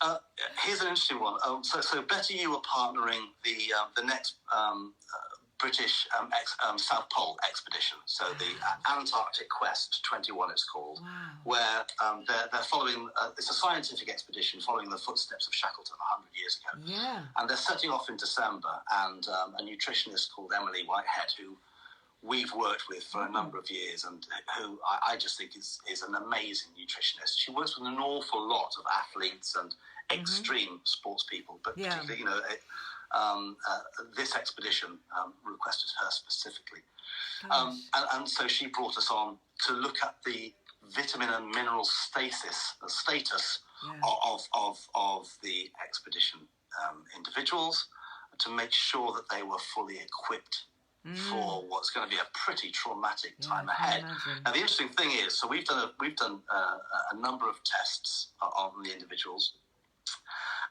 here's an interesting one. So BetterYou are partnering the next British South Pole expedition. So the Antarctic Quest 21, it's called, where they're following. It's a scientific expedition following the footsteps of Shackleton 100 years ago. Yeah. And they're setting off in December, and a nutritionist called Emily Whitehead, who we've worked with for a number of years, and who I just think is an amazing nutritionist. She works with an awful lot of athletes and extreme sports people, but particularly, you know, this expedition requested her specifically. And so she brought us on to look at the vitamin and mineral status of the expedition individuals, to make sure that they were fully equipped for what's going to be a pretty traumatic time ahead. Now, the interesting thing is, so we've done a number of tests on the individuals,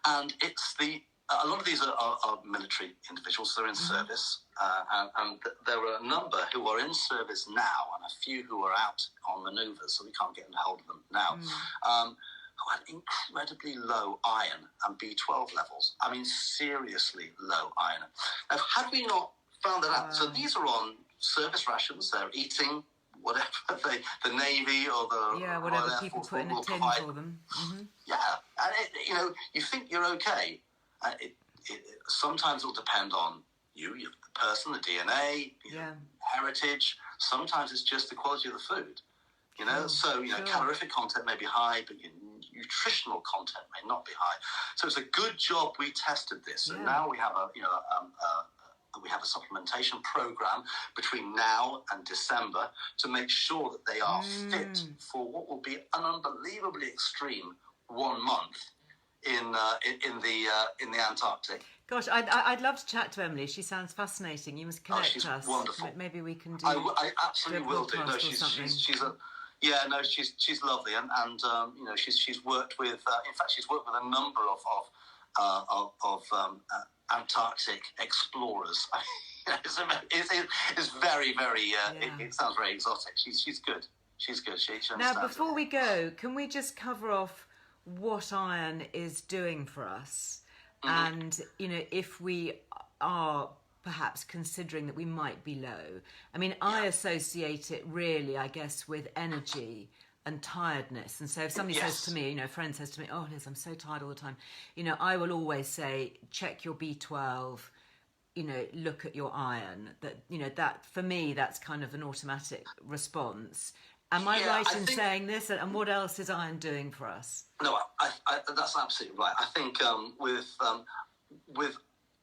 and a lot of these are military individuals. They're in service, and there are a number who are in service now, and a few who are out on manoeuvres, so we can't get a hold of them now, who had incredibly low iron and B12 levels. I mean, seriously low iron. Now, had we not found that out, so these are on service rations, they're eating whatever the Navy or the whatever people put in a tin for them. Yeah, and you know, you think you're okay. Sometimes it'll depend on you, the person, the DNA, heritage. Sometimes it's just the quality of the food. You know, so you know, calorific content may be high, but your nutritional content may not be high. So it's a good job we tested this, and now we have a supplementation program between now and December to make sure that they are fit for what will be an unbelievably extreme 1 month in the Antarctic. Gosh, I'd love to chat to Emily. She sounds fascinating. You must connect she's us. Wonderful. Maybe we can do. I absolutely will do. No, she's lovely, and you know, she's worked with. In fact, she's worked with a number of Antarctic explorers. It's very, very. It sounds very exotic. She's good. She's good. She now, before we go, can we just cover off what iron is doing for us, and you know, if we are perhaps considering that we might be low? I mean, I associate it really, I guess, with energy and tiredness. And so if somebody says to me, you know, a friend says to me, "Oh, Liz, I'm so tired all the time," you know, I will always say, check your B12, you know, look at your iron. That, you know, that for me, that's kind of an automatic response. Am I right in saying this? And what else is iron doing for us? No, that's absolutely right. I think with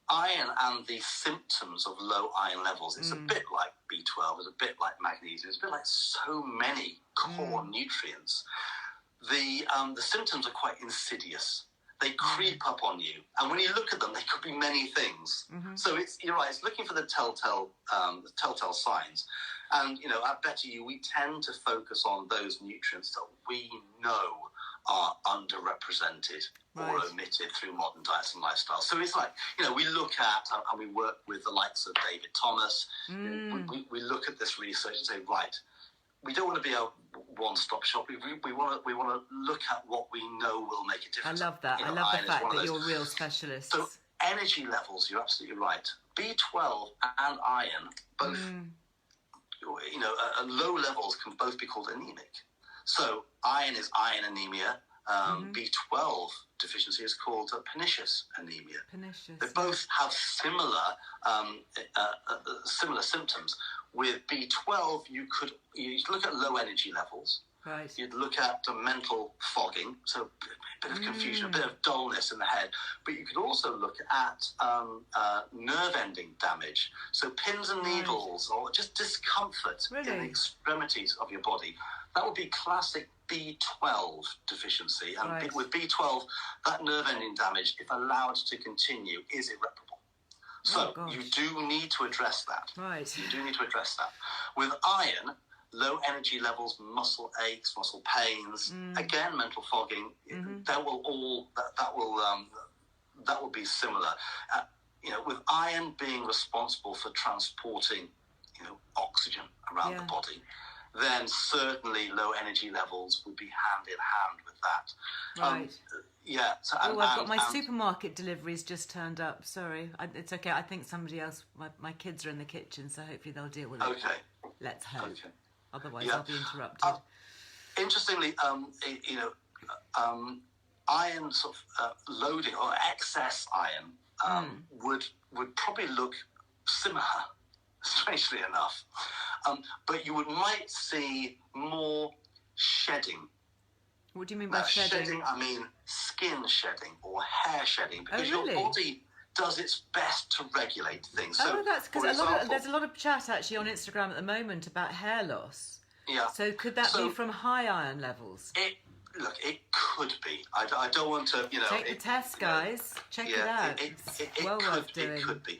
iron and the symptoms of low iron levels, it's a bit like B12, it's a bit like magnesium, it's a bit like so many core nutrients. The symptoms are quite insidious. They creep up on you, and when you look at them, they could be many things. So you're right. It's looking for the telltale signs, and you know, at BetterYou, we tend to focus on those nutrients that we know are underrepresented or omitted through modern diets and lifestyles. So it's like, you know, we look at and we work with the likes of David Thomas. We look at this research and say, right, we don't want to be a one-stop shop. We want to look at what we know will make a difference. I love that. You know, I love the fact that you're real specialists. So energy levels, you're absolutely right. B12 and iron, both, you know, at low levels can both be called anemic. So iron is iron anemia, B12 deficiency is called pernicious anemia. Pernicious. They both have similar symptoms. With B12, you look at low energy levels. Right. You'd look at mental fogging, so a bit of confusion, a bit of dullness in the head. But you could also look at nerve ending damage, so pins and needles, or just discomfort in the extremities of your body. That would be classic B12 deficiency. And with B12, that nerve ending damage, if allowed to continue, is irreparable. So you do need to address that. Right. You do need to address that. With iron, low energy levels, muscle aches, muscle pains, again, mental fogging, that will be similar. With iron being responsible for transporting, oxygen around the body, then certainly low energy levels would be hand in hand with that. Right. So, I've got my supermarket deliveries just turned up. Sorry. It's okay. I think somebody else, my kids are in the kitchen, so hopefully they'll deal with it. Okay. Let's hope. Okay. Otherwise, I'll be interrupted. Interestingly, iron sort of loading or excess iron would probably look similar, strangely enough, but you might see more shedding. What do you mean by shedding? I mean skin shedding or hair shedding, because your body does its best to regulate things. So, that's because there's a lot of chat actually on Instagram at the moment about hair loss. Yeah. So could that be from high iron levels? It could be. I don't want to, Take the test, guys. Check it out. It's well worth doing. It could be.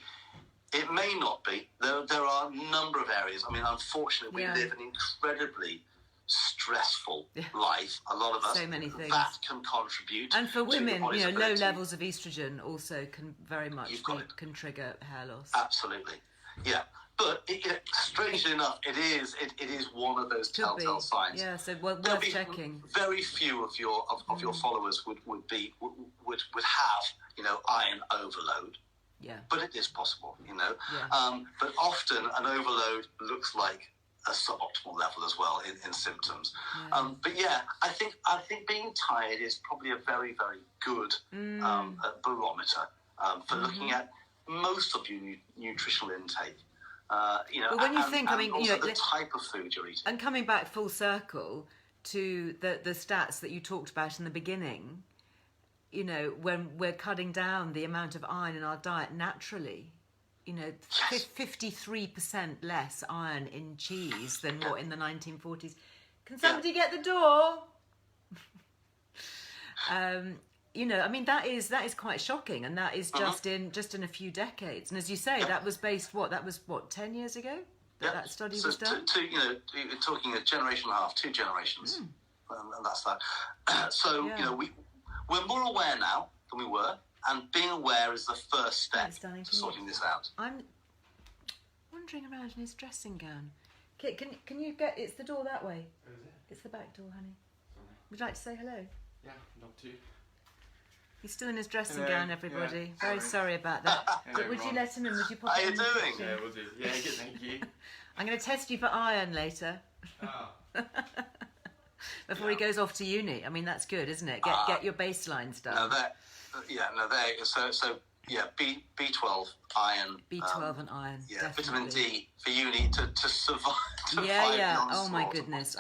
It may not be. There are a number of areas. I mean, unfortunately, we live an incredibly stressful life. A lot of us. So many things. That can contribute. And for women, low levels of estrogen also can very much can trigger hair loss. Absolutely. Yeah. But strangely enough, it is one of those telltale signs. Yeah, so worth checking. Very few of your followers would have iron overload. Yeah. But it is possible, Yeah. But often an overload looks like a suboptimal level as well in symptoms. Yeah. But I think being tired is probably a very, very good barometer for looking at most of your nutritional intake. But when you think, the type of food you're eating. And coming back full circle to the stats that you talked about in the beginning, when we're cutting down the amount of iron in our diet naturally, 53% less iron in cheese than what in the 1940s. Can somebody get the door? That is quite shocking, and that is just in a few decades. And as you say, that was based 10 years ago that study was done. You're talking a generation and a half, 2 generations, and that's that. We're more aware now than we were, and being aware is the first step to sorting this out. I'm wandering around in his dressing gown. Can you get? It's the door that way. Oh, is it? It's the back door, honey. Would you like to say hello? Yeah, love to. He's still in his dressing gown, everybody. Yeah. Very sorry about that. But would you let him in? Would you pop How him you doing? Yeah, we'll do. Yeah, good, thank you. I'm going to test you for iron later. Oh. Before he goes off to uni. I mean, that's good, isn't it? Get your baselines done. B12, iron. B12 and iron. Yeah, definitely. Vitamin D for uni to survive. Oh my goodness,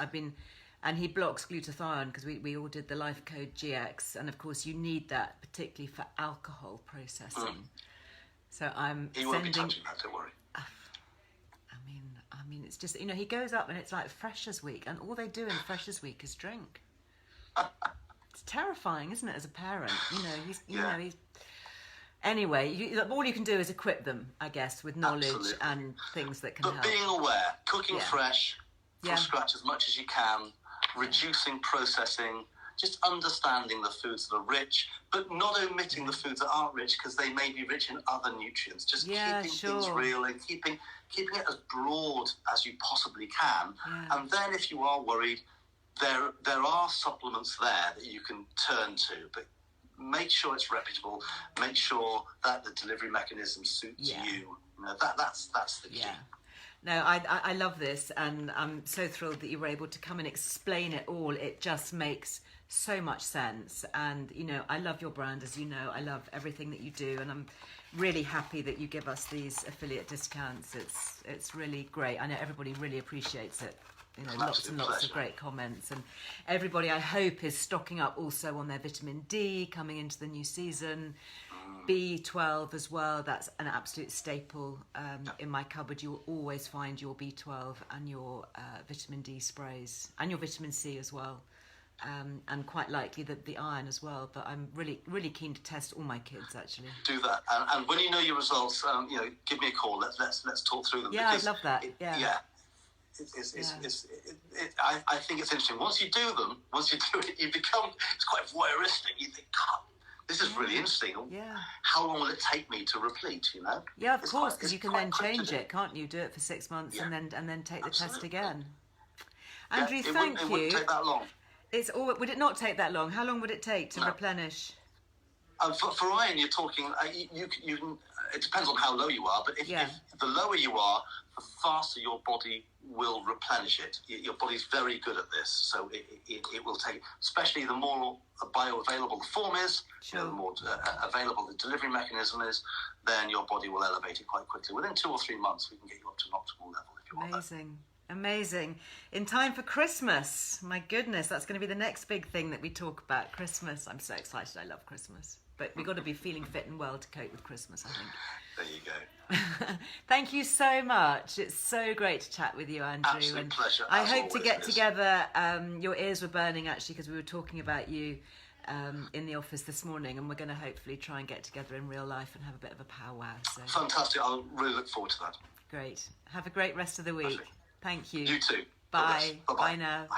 and he blocks glutathione because we all did the Life Code GX, and of course you need that particularly for alcohol processing. So he won't be touching that. Don't worry. I mean, it's just he goes up and it's like Freshers Week, and all they do in Freshers Week is drink. It's terrifying, isn't it? As a parent, he's. Anyway, all you can do is equip them, I guess, with knowledge and things that can help. But being aware, cooking fresh from scratch as much as you can, reducing processing, just understanding the foods that are rich, but not omitting the foods that aren't rich because they may be rich in other nutrients. Just keeping things real and keeping it as broad as you possibly can. Yeah. And then if you are worried, there are supplements there that you can turn to, but make sure it's reputable. Make sure that the delivery mechanism suits you. That's the key. Yeah. No, I love this, and I'm so thrilled that you were able to come and explain it all. It just makes so much sense. And, you know, I love your brand, as you know. I love everything that you do, and I'm really happy that you give us these affiliate discounts. It's really great. I know everybody really appreciates it. You know, lots and lots of great comments, and everybody, I hope, is stocking up also on their vitamin D coming into the new season. B12 as well, that's an absolute staple in my cupboard. You will always find your B12 and your vitamin D sprays, and your vitamin C as well, and quite likely the iron as well. But I'm really keen to test all my kids, actually. Do that, and when you know your results, you know, give me a call. Let's talk through them. Yeah, I'd love that. I think it's interesting. Once you do it, you become, it's quite voyeuristic. You think, God, this is really interesting. Yeah. How long will it take me to replete, you know? Yeah, of course, because you can then change it, can't you? Do it for 6 months and then take the test again. Andrew, thank you. It wouldn't take that long. Would it not take that long? How long would it take to replenish? For iron, you're talking, you can, it depends on how low you are, but if the lower you are, the faster your body will replenish it. Your body's very good at this, so it will take, especially the more bioavailable the form is, you know, the more available the delivery mechanism is, then your body will elevate it quite quickly. Within 2 or 3 months, we can get you up to an optimal level if you want that. Amazing. In time for Christmas. My goodness, that's going to be the next big thing that we talk about, Christmas. I'm so excited. I love Christmas. But we've got to be feeling fit and well to cope with Christmas, I think. There you go. Thank you so much. It's so great to chat with you, Andrew. Absolute pleasure. I hope to get together. Your ears were burning, actually, because we were talking about you in the office this morning, and we're going to hopefully try and get together in real life and have a bit of a powwow. So. Fantastic. I'll really look forward to that. Great. Have a great rest of the week. Perfect. Thank you. You too. Bye. Bye-bye. Bye now. Bye.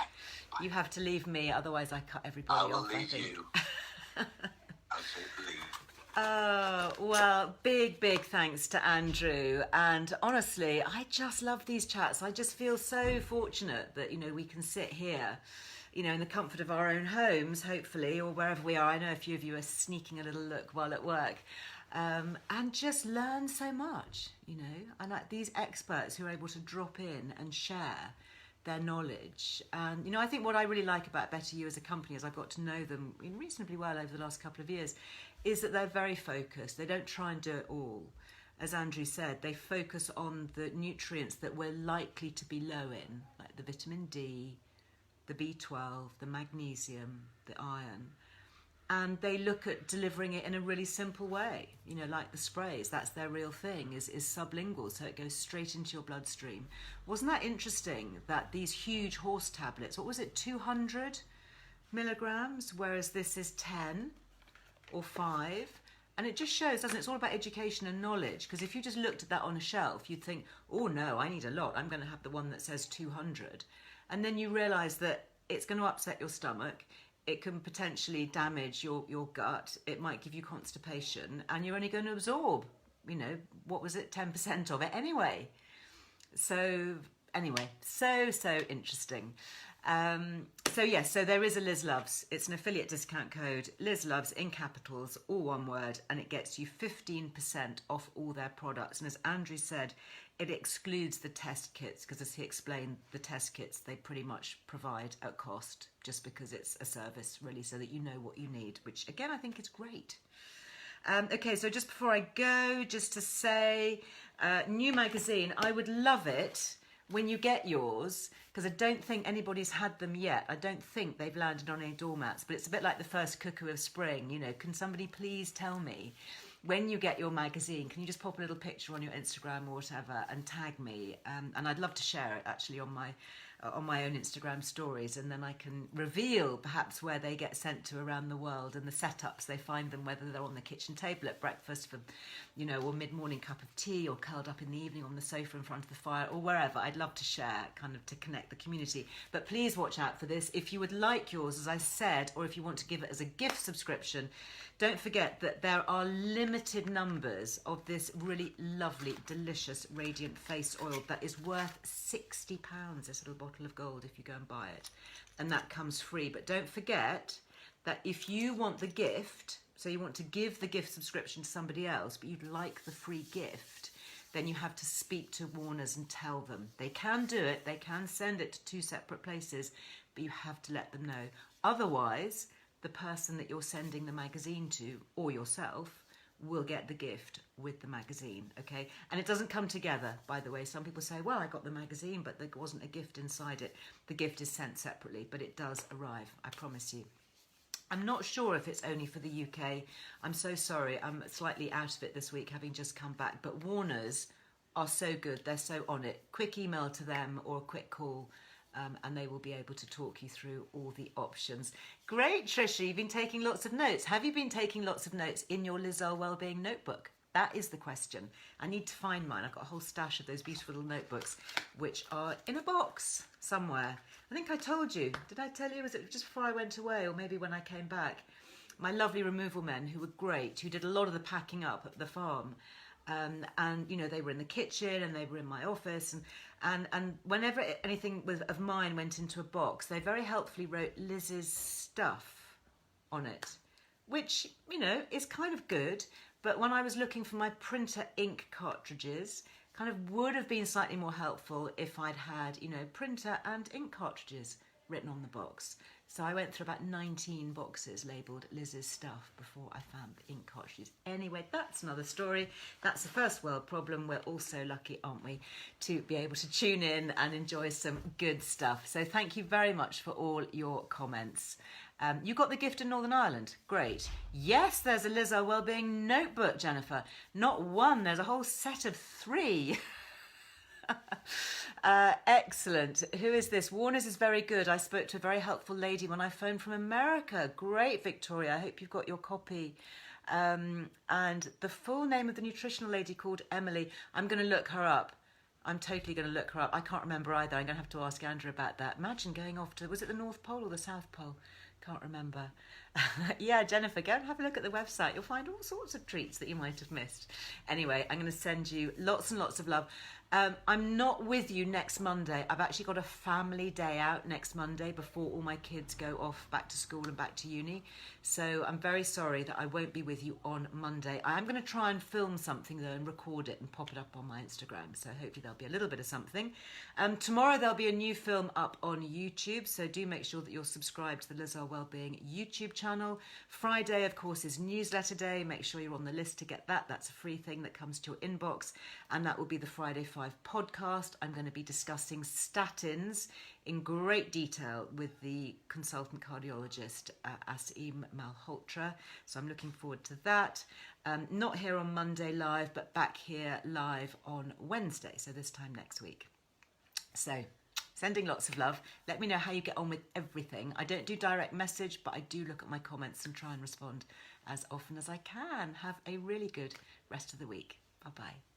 Bye. You have to leave me, otherwise I cut everybody off. I will leave you. Absolutely. Oh, well, big thanks to Andrew. And honestly, I just love these chats. I just feel so fortunate that, you know, we can sit here, you know, in the comfort of our own homes, hopefully, or wherever we are. I know a few of you are sneaking a little look while at work. And just learn so much, you know, and these experts who are able to drop in and share their knowledge. And, you know, I think what I really like about BetterYou as a company, as I've got to know them reasonably well over the last couple of years, is that they're very focused. They don't try and do it all. As Andrew said, they focus on the nutrients that we're likely to be low in, like the vitamin D, the B12, the magnesium, the iron. And they look at delivering it in a really simple way, you know, like the sprays. That's their real thing, is sublingual, so it goes straight into your bloodstream. Wasn't that interesting that these huge horse tablets, what was it, 200 milligrams, whereas this is 10 or 5? And it just shows, doesn't it? It's all about education and knowledge, because if you just looked at that on a shelf, you'd think, oh no, I need a lot. I'm going to have the one that says 200. And then you realise that it's going to upset your stomach. It can potentially damage your gut. It might give you constipation, and you're only going to absorb, you know, what was it, 10% of it anyway. So anyway, so interesting. So there is a Liz Loves. It's an affiliate discount code, Liz Loves in capitals, all one word, and it gets you 15% off all their products. And as Andrew said, it excludes the test kits, because as he explained, the test kits they pretty much provide at cost, just because it's a service really, so that you know what you need, which again I think is great. Okay, so just before I go, just to say, new magazine, I would love it when you get yours, because I don't think anybody's had them yet. I don't think they've landed on any doormats, but it's a bit like the first cuckoo of spring, you know. Can somebody please tell me, when you get your magazine, can you just pop a little picture on your Instagram or whatever and tag me? And I'd love to share it actually on my own Instagram stories, and then I can reveal perhaps where they get sent to around the world and the setups they find them, whether they're on the kitchen table at breakfast for, you know, or mid-morning cup of tea, or curled up in the evening on the sofa in front of the fire, or wherever. I'd love to share, kind of to connect the community. But please watch out for this. If you would like yours, as I said, or if you want to give it as a gift subscription, don't forget that there are limited numbers of this really lovely, delicious, radiant face oil that is worth £60, this little bottle of gold, if you go and buy it. And that comes free. But don't forget that if you want the gift, so you want to give the gift subscription to somebody else, but you'd like the free gift, then you have to speak to Warners and tell them. They can do it. They can send it to 2 separate places, but you have to let them know. Otherwise, the person that you're sending the magazine to, or yourself, will get the gift with the magazine, okay? And it doesn't come together, by the way. Some people say, well, I got the magazine, but there wasn't a gift inside it. The gift is sent separately, but it does arrive, I promise you. I'm not sure if it's only for the UK. I'm so sorry. I'm slightly out of it this week, having just come back. But Warner's are so good. They're so on it. Quick email to them or a quick call, and they will be able to talk you through all the options. Great, Trisha. You've been taking lots of notes. Have you been taking lots of notes in your Earle Wellbeing notebook? That is the question. I need to find mine. I've got a whole stash of those beautiful little notebooks, which are in a box somewhere. I think I told you. Did I tell you? Was it just before I went away, or maybe when I came back? My lovely removal men, who were great, who did a lot of the packing up at the farm. And you know, they were in the kitchen and they were in my office, and whenever anything of mine went into a box, they very helpfully wrote Liz's stuff on it, which, you know, is kind of good. But when I was looking for my printer ink cartridges, kind of would have been slightly more helpful if I'd had, you know, printer and ink cartridges written on the box. So I went through about 19 boxes labelled Liz's stuff before I found the ink cartridges. Anyway, that's another story. That's a first world problem. We're all so lucky, aren't we, to be able to tune in and enjoy some good stuff. So thank you very much for all your comments. You got the gift in Northern Ireland. Great. Yes, there's a Earle Wellbeing notebook, Jennifer. Not one, there's a whole set of 3. Excellent. Who is this? Warner's is very good. I spoke to a very helpful lady when I phoned from America. Great, Victoria. I hope you've got your copy. And the full name of the nutritional lady called Emily. I'm going to look her up. I'm totally going to look her up. I can't remember either. I'm going to have to ask Andrew about that. Imagine going off to, was it the North Pole or the South Pole? Can't remember. Yeah, Jennifer, go and have a look at the website. You'll find all sorts of treats that you might have missed. Anyway, I'm going to send you lots and lots of love. I'm not with you next Monday. I've actually got a family day out next Monday before all my kids go off back to school and back to uni. So I'm very sorry that I won't be with you on Monday. I am going to try and film something though and record it and pop it up on my Instagram. So hopefully there'll be a little bit of something. Tomorrow there'll be a new film up on YouTube. So do make sure that you're subscribed to the Earle Wellbeing YouTube channel. Friday, of course, is newsletter day. Make sure you're on the list to get that. That's a free thing that comes to your inbox. And that will be the Friday 5 podcast. I'm going to be discussing statins in great detail with the consultant cardiologist Asim Malhotra. So I'm looking forward to that. Not here on Monday live, but back here live on Wednesday. So this time next week. So sending lots of love. Let me know how you get on with everything. I don't do direct message, but I do look at my comments and try and respond as often as I can. Have a really good rest of the week. Bye-bye.